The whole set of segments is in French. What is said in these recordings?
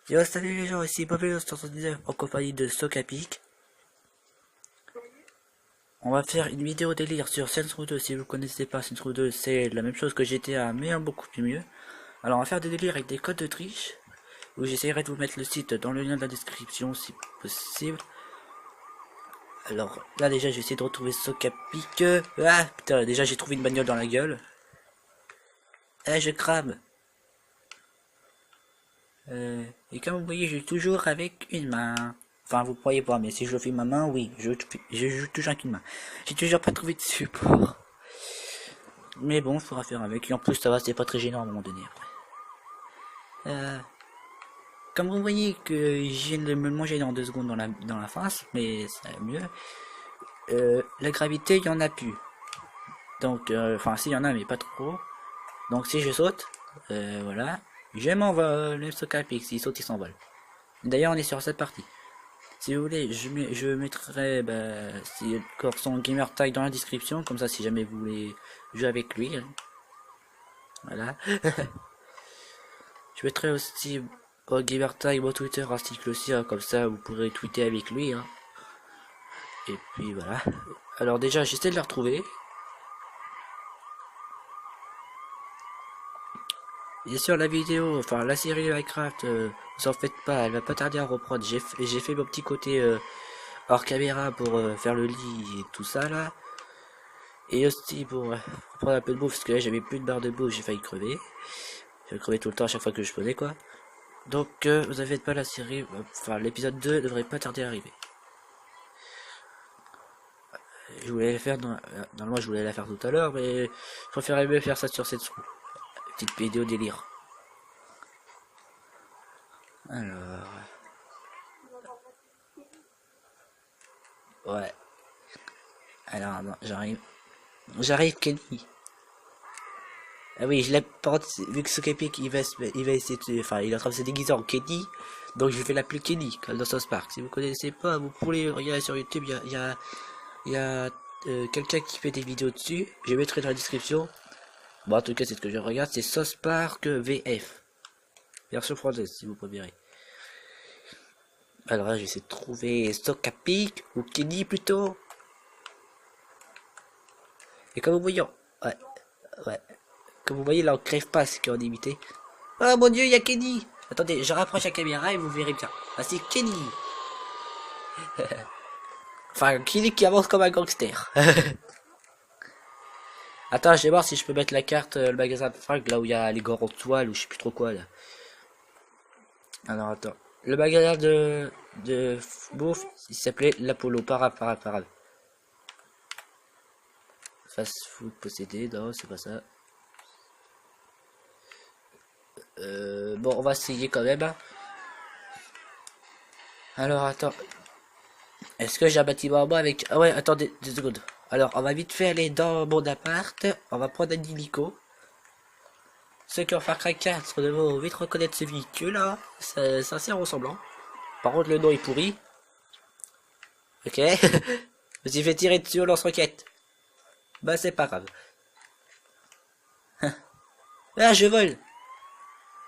Yo, salut les gens, ici Populus 79 en compagnie de Socapic. On va faire une vidéo délire sur Saints Row 2. Si vous connaissez pas Saints Row 2, c'est la même chose que GTA, mais en beaucoup plus mieux. Alors on va faire des délires avec des codes de triche, où j'essaierai de vous mettre le site dans le lien de la description si possible. Alors là déjà j'ai essayé de retrouver Socapic. Ah putain, déjà j'ai trouvé une bagnole dans la gueule. Eh, je crame. Et comme vous voyez, je joue toujours avec une main. Enfin, vous croyez pas, mais si je fais ma main, oui, je joue toujours avec une main. J'ai toujours pas trouvé de support. Mais bon, il faudra faire avec. Et en plus, ça va, c'est pas très gênant à un moment donné. Euh, Comme vous voyez que je viens de me manger dans 2 secondes dans la face, mais ça va mieux. La gravité, il y en a plus. Donc, enfin, si, il y en a, mais pas trop. Donc, si je saute, voilà. Je m'envole, le Socapic, s'il saute, il s'envole. D'ailleurs, on est sur cette partie. Si vous voulez, je mettrai son gamer tag dans la description, comme ça si jamais vous voulez jouer avec lui. Hein. Voilà. Je mettrai aussi au gamer tag mon Twitter ainsi que le sien, comme ça vous pourrez tweeter avec lui. Hein. Et puis voilà. Alors déjà j'essaie de la retrouver. Et sur la vidéo, enfin la série Minecraft, vous en faites pas, elle va pas tarder à reprendre. J'ai fait mon petit côté hors caméra pour faire le lit et tout ça là. Et aussi pour prendre un peu de bouffe, parce que là j'avais plus de barre de bouffe, j'ai failli crever. J'ai crevé tout le temps à chaque fois que je posais quoi. Donc vous avez pas la série, enfin l'épisode 2 devrait pas tarder à arriver. Je voulais la faire, normalement je voulais la faire tout à l'heure, mais je préférais mieux faire ça sur cette screw. Petite vidéo délire. Alors... Ouais. Alors non, j'arrive. J'arrive Kenny. Ah oui, je l'ai pas vu que ce Epic il va essayer de, enfin il est en train de se déguiser en Kenny, donc je vais l'appeler Kenny comme dans South Park. Si vous connaissez pas, vous pouvez regarder sur YouTube, il y a quelqu'un qui fait des vidéos dessus. Je mettrai dans la description. Bon en tout cas c'est ce que je regarde, c'est South Park VF. Version française si vous préférez. Alors là j'essaie de trouver Socapic ou Kenny plutôt. Et comme vous voyez, ouais, ouais. Comme vous voyez là on crève pas ce qu'on est imité. Oh mon dieu, il y a Kenny. Attendez, je rapproche la caméra et vous verrez bien. Ah c'est Kenny. Enfin, Kenny qui avance comme un gangster. Attends, je vais voir si je peux mettre la carte, le magasin de fringues, là où il y a les gants en toile ou je sais plus trop quoi là. Alors attends. Le magasin de bouffe, il s'appelait l'Apollo. Parade. Fast food possédé, non, c'est pas ça. Bon, on va essayer quand même. Hein. Alors attends. Est-ce que j'ai un bâtiment en bas avec... Ah ouais, attendez, 2 secondes. Alors, on va vite fait aller dans mon appart. On va prendre un hélico. Ceux qui ont Far Cry 4 devront vite reconnaître ce véhicule là. C'est assez ressemblant. Par contre, le nom est pourri. Ok. Je me suis fait tirer dessus au lance-roquette. Bah, c'est pas grave. Ah, je vole.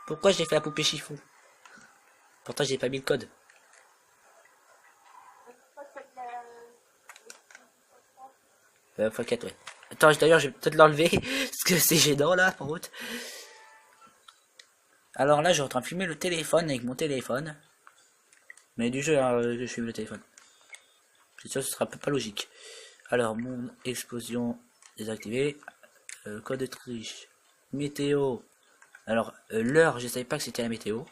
Pourquoi j'ai fait la poupée chiffon? Pourtant, j'ai pas mis le code. x4, ouais. Attends, d'ailleurs, je vais peut-être l'enlever. Parce que c'est gênant, là, par contre. Alors là, je suis en train de filmer le téléphone avec mon téléphone. Mais du jeu, hein, je filme le téléphone. C'est sûr, ce sera un peu pas logique. Alors, mon explosion désactivée. Code de triche. Météo. Alors, l'heure, je savais pas que c'était la météo.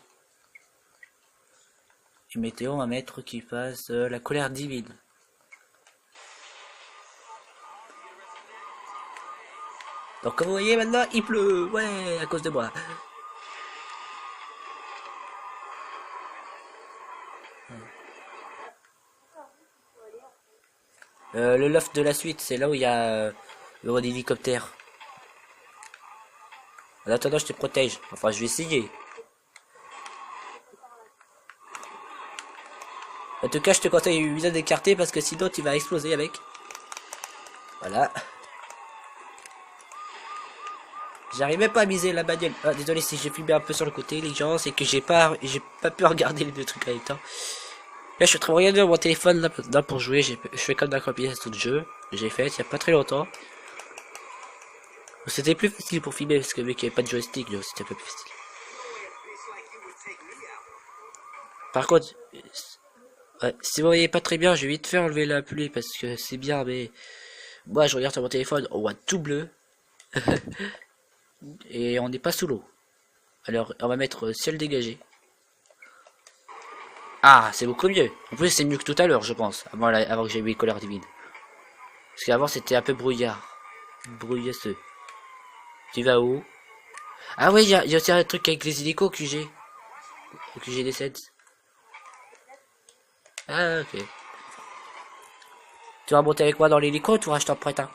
Et météo, on va mettre qui passe la colère divine. Donc comme vous voyez maintenant, il pleut. Ouais, à cause de moi. Le loft de la suite, c'est là où il y a le hélicoptère. En attendant, je te protège. Enfin, je vais essayer. En tout cas, je te conseille bien d'écarter parce que sinon tu vas exploser avec. Voilà. J'arrivais pas à miser la bagnole. Ah, désolé si j'ai filmé un peu sur le côté, les gens, c'est que j'ai pas pu regarder les deux trucs en même temps. Là, je suis en train de regarder mon téléphone là pour jouer. Je fais comme dans la compilation de jeu. J'ai fait il y a pas très longtemps. C'était plus facile pour filmer parce que vu qu'il n'y avait pas de joystick, c'était un peu plus facile. Par contre, ouais, si vous voyez pas très bien, je vais vite faire enlever la pluie parce que c'est bien, mais moi je regarde sur mon téléphone, on voit tout bleu et on n'est pas sous l'eau. Alors on va mettre ciel dégagé. Ah, c'est beaucoup mieux. En plus, c'est mieux que tout à l'heure, je pense, avant que j'ai mis couleur divine. Parce qu'avant c'était un peu brouillard, brouillasseux. Tu vas où? Ah ouais, il y a aussi un truc avec les hélicos que j'ai des sets. Ah ok. Tu vas monter avec moi dans l'hélico ou tu vas je t'en prête un?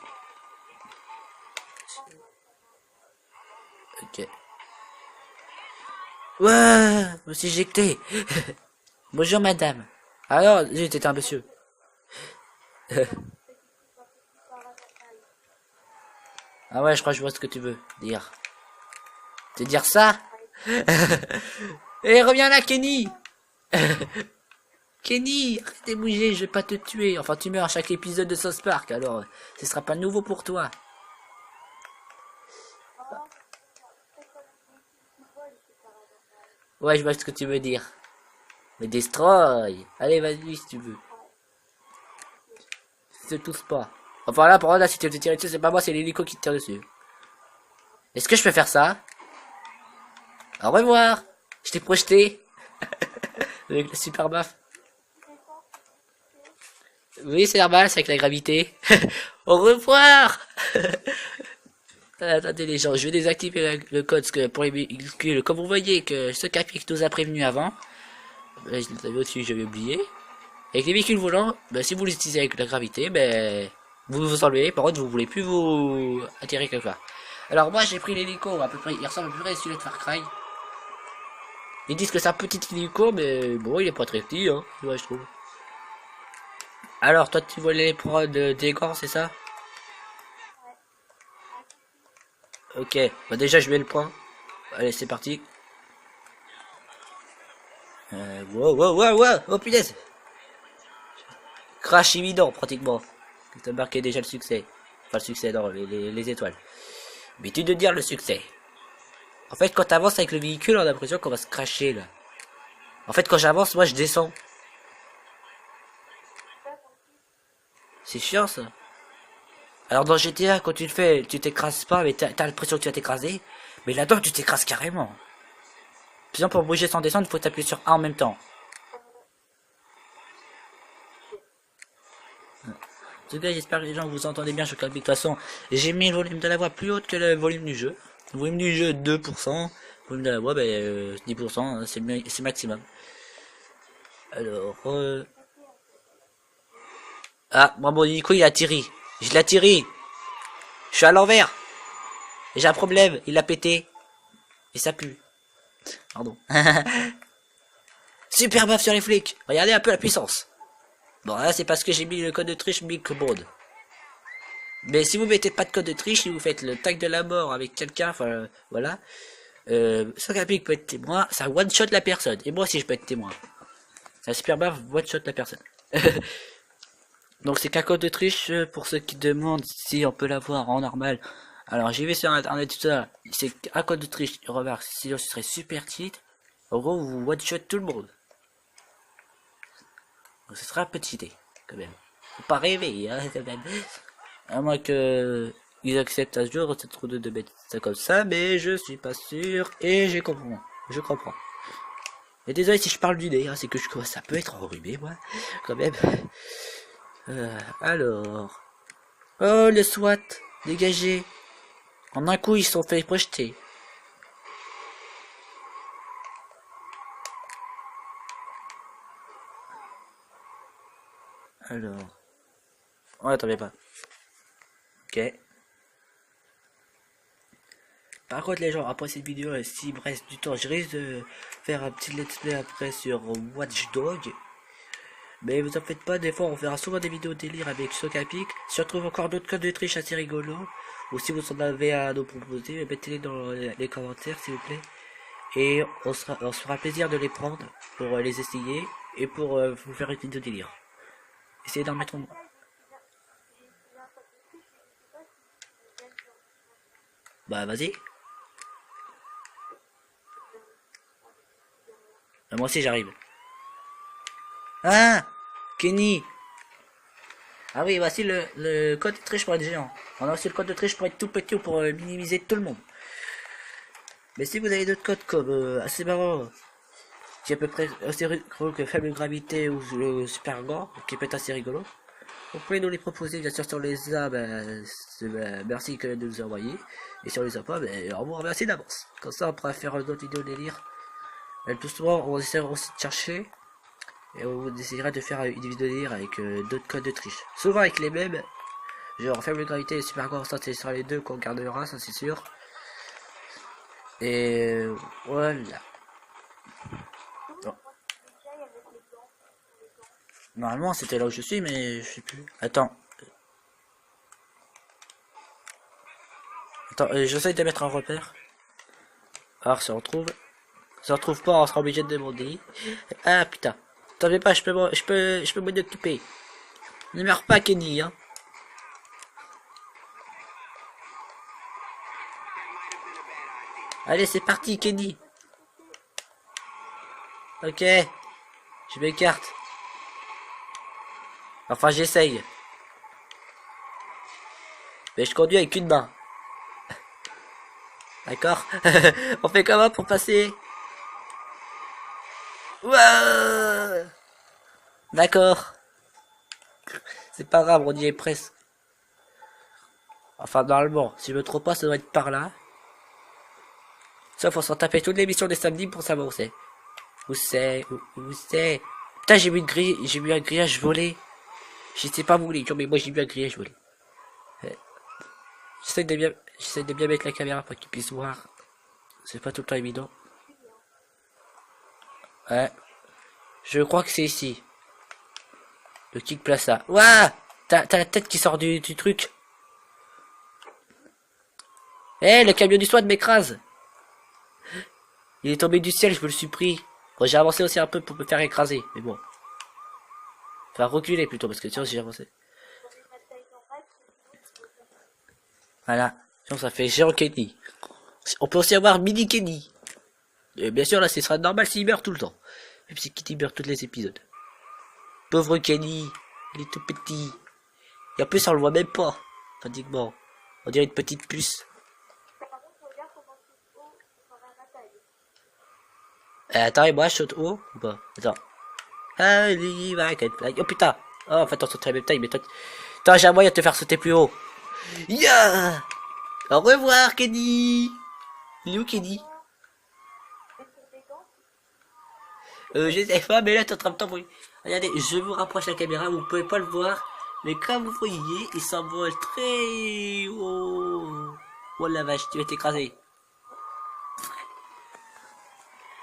Ok. Ouais, je me suis éjecté. Bonjour madame. Alors, j'étais un monsieur. Ah ouais, je crois que je vois ce que tu veux dire. Te dire ça? Eh, reviens là, Kenny! Kenny, arrête de bouger, je vais pas te tuer. Enfin, tu meurs à chaque épisode de South Park, alors ce sera pas nouveau pour toi. Ouais, je vois ce que tu veux dire. Mais destroy. Allez, vas-y si tu veux. Se tous pas. Enfin là, pour là, si tu veux te tirer dessus, c'est pas moi, c'est l'hélico qui te tire dessus. Est-ce que je peux faire ça? Au revoir. Je t'ai projeté. Avec la super baffe. Oui, c'est normal, c'est avec la gravité. Au revoir. Attendez les gens, je vais désactiver le code parce que pour les véhicules, comme vous voyez que ce Capic nous a prévenu avant, je l'avais au-dessus, j'avais oublié. Avec les véhicules volants, ben, si vous les utilisez avec la gravité, ben vous vous enlevez, par contre vous voulez plus vous atterrir quelque part. Alors moi j'ai pris l'hélico, à peu près, il ressemble à peu près à celui de Far Cry. Ils disent que c'est un petit hélico, mais bon il est pas très petit, hein, ouais, je trouve. Alors toi tu voulais les prods des gants, c'est ça? Ok, bah déjà je mets le point. Allez c'est parti. Wow, oh punaise. Crash imminent pratiquement. T'as marqué déjà le succès. Enfin le succès, non, les étoiles. Mais tu de dire le succès. En fait quand t'avances avec le véhicule on a l'impression qu'on va se cracher là. En fait quand j'avance moi je descends. C'est chiant ça. Alors dans GTA quand tu le fais tu t'écrases pas mais t'as l'impression que tu vas t'écraser. Mais là-dedans tu t'écrases carrément. Sinon pour bouger sans descendre il faut t'appuyer sur A en même temps. En tout cas, j'espère que les gens vous entendez bien sur Calbi. De toute façon, j'ai mis le volume de la voix plus haut que le volume du jeu. Le volume du jeu 2%, le volume de la voix 10%, c'est maximum. Alors, ah, bon, du coup, il a tiré. Je l'ai tiré. Je suis à l'envers. J'ai un problème, il a pété. Et ça pue. Pardon. Super baffe sur les flics. Regardez un peu la puissance. Bon, là, c'est parce que j'ai mis le code de triche Big Board. Mais si vous mettez pas de code de triche, si vous faites le tag de la mort avec quelqu'un, enfin, voilà. Socapic peut être témoin, ça one-shot la personne. Et moi aussi, je peux être témoin. C'est un super baffe, one-shot la personne. Donc, c'est qu'un code de triche, pour ceux qui demandent si on peut l'avoir en normal. Alors, j'ai vu sur internet tout ça. C'est un code de triche. Remarque, sinon ce serait super cheat. En gros, vous one-shot tout le monde. Donc, ce sera un peu cheaté, quand même. Faut pas rêver, hein, quand même. À moins que ils acceptent un jour cette route de mettre ça comme ça, mais je suis pas sûr et je comprends. Je comprends. Et désolé si je parle du nez, hein, c'est que ça peut être enrhumé, moi, quand même. Alors. Oh, le SWAT, dégagé. En un coup, ils se sont fait projeter. Alors. Oh, attendez pas. Ok. Par contre les gens, après cette vidéo, s'il me reste du temps, je risque de faire un petit let's play après sur Watch Dog. Mais vous en faites pas, des fois on fera souvent des vidéos délire avec Socapic. Si on trouve encore d'autres codes de triche assez rigolos, ou si vous en avez à nous proposer, mettez-les dans les commentaires s'il vous plaît. Et on se fera plaisir de les prendre pour les essayer et pour vous faire une vidéo délire. Essayez d'en mettre un. Bah vas-y. Moi aussi j'arrive. Ah Kenny. Ah oui, voici le code de triche pour être géant. On a aussi le code de triche pour être tout petit ou pour minimiser tout le monde. Mais si vous avez d'autres codes comme assez marrant, qui est à peu près aussi rigolo que faible gravité ou le super grand, qui peut être assez rigolo, vous pouvez nous les proposer. Bien sûr, si on les a, merci de nous envoyer. Et si on les a pas, on vous remercie d'avance. Comme ça, on pourra faire d'autres vidéos délire. Et tout souvent, on essaiera aussi de chercher. Et on essaiera de faire une vidéo délire avec d'autres codes de triche. Souvent avec les mêmes. Genre faible gravité et super grand, ça c'est sur les deux qu'on gardera, ça c'est sûr. Et voilà. Bon. Normalement c'était là où je suis, mais je sais plus. Attends. Attends, j'essaye de mettre un repère. Alors si on retrouve. Si on retrouve pas, on sera obligé de demander. Ah putain. T'en fais pas, je peux m'en occuper. Ne meurs pas Kenny, hein. Allez, c'est parti, Kenny. Ok. Je m'écarte. Enfin, j'essaye. Mais je conduis avec une main. D'accord. On fait comment pour passer? Ouah. D'accord. C'est pas grave, on y est presque. Enfin, normalement, si je me trompe pas, ça doit être par là. Sauf faut s'en taper toutes les missions des samedis pour savoir où c'est. Où c'est. Putain, j'ai vu un grillage volé. Je sais pas où il est, mais moi j'ai vu un grillage volé. J'essaie de bien mettre la caméra pour qu'ils puissent voir. C'est pas tout le temps évident. Ouais. Je crois que c'est ici. Le Kick Plaza. Ouah! T'as la tête qui sort du truc. Eh, le camion du SWAT m'écrase. Il est tombé du ciel, je me le suis pris. Bon, j'ai avancé aussi un peu pour me faire écraser, mais bon. Enfin, reculer plutôt, parce que tiens, j'ai avancé. Voilà. Sinon, ça fait géant Kenny. On peut aussi avoir mini Kenny. Et bien sûr, là, ce sera normal s'il meurt tout le temps. Même si Kitty meurt tous les épisodes. Pauvre Kenny. Il est tout petit. Et en plus, on le voit même pas. Pratiquement. On dirait une petite puce. Attends, et moi, je saute haut ou pas? Attends. Allez, va, oh putain. Oh, en fait, on saute à la même taille, mais toi. Attends, j'ai un moyen de te faire sauter plus haut. Yeah! Au revoir, Kenny! Il est où, Kenny? Je sais pas, mais là, t'es en train de t'envoyer. Regardez, je vous rapproche la caméra, vous pouvez pas le voir. Mais comme vous voyez, il s'envole très haut. Oh la vache, tu vas t'écraser.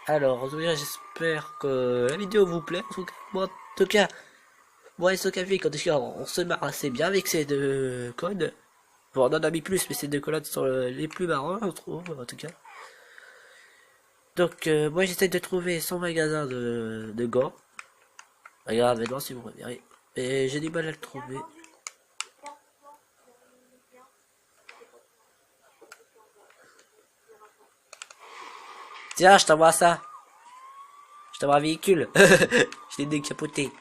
Alors, j'espère que la vidéo vous plaît. En tout cas, moi et Sokavi, quand on se marre assez bien avec ces deux codes. Bon, on en a mis plus, mais ces deux codes sont les plus marrants, on trouve, en tout cas. Donc, moi j'essaie de trouver son magasin de gants. Regarde maintenant si vous regardez. Et j'ai du mal à le trouver. Tiens, je t'envoie ça. Je t'envoie un véhicule. Je l'ai décapoté.